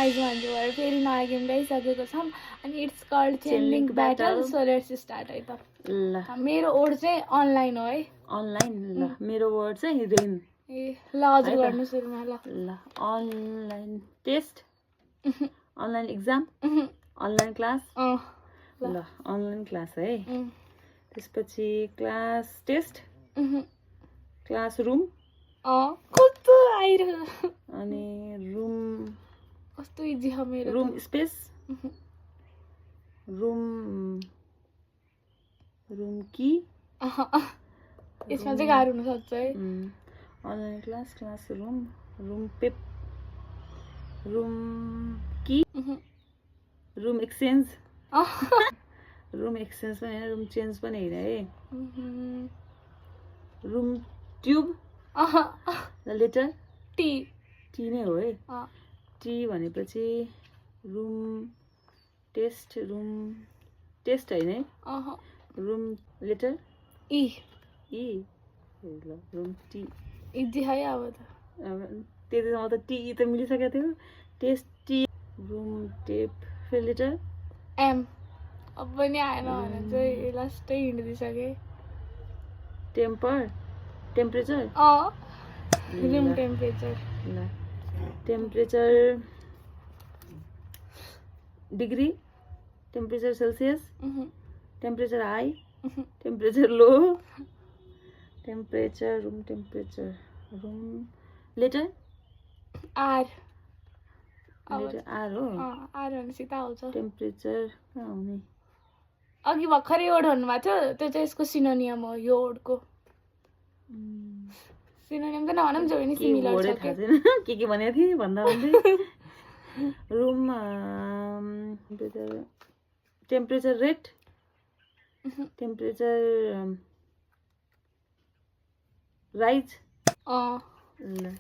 customize भन्छु भएर फेरि नयाँ गेम ल्याइसकेको छौँ अनि it's called chain link battle so let's start है त ल मेरो ओड चाहिँ अनलाइन हो है अनलाइन ल मेरो वर्ड चाहिँ रेन ए ल हजुर गर्नु सुरुमा ल ल online test online exam online class ल अनलाइन क्लास है त्यसपछि क्लास टेस्ट क्लास रुम कस्तो आइरह अनि रुम कस्तो इजी छ मेरो रुम स्पेस रुम रुम की यसमा चाहिँ गाह्रो हुनसक्छ है online class class room room पेप रुम की रुम एक्सचेन्ज रुम एक्सचेन्ज पनि होइन रुम चेन्ज पनि होइन है room tube letter T T नै हो है टी भनेपछि रुम टेस्ट होइन है रुम लेटर ई ई ल रुम टी इजी है अब त त्यतिसम्म त टी त मिलिसकेको थियो टेस्ट टी रुम टेप फेरि लेटर एम अब पनि आएन भने चाहिँ लास्टै हिँड दिइसकेँ टेम्पर टेम्परेचर रुम टेम्परेचर ल temperature degree temperature Celsius temperature high temperature low temperature room letter R letter R हो आर भने सिधा आउँछ टेम्परेचर कहाँ हुने अघि भर्खरै ओड भन्नुभएको थियो त्यो चाहिँ यसको सिनोनियम हो यो ओडको सिनोनियम त नभनौँ जो नि सिमिलर छ के भनेको थिएँ भन्दा भन्दै room temperature rate temperature rise ल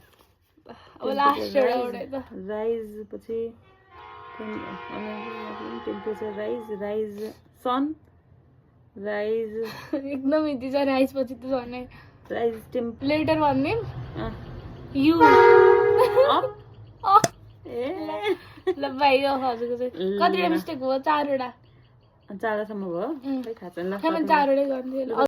अब लास्ट एउटा राइज पछि टेम्परेचर राइज सन राइज एकदम इजी छ राइज पछि त झन् राइज लेटर भनिदिउँ यु ल भाइ हजुरको चाहिँ कतिवटा मिस्टेक भयो 4वटा 4 सम्म भयो खै थाहा छैन ल 4वटै गर्नु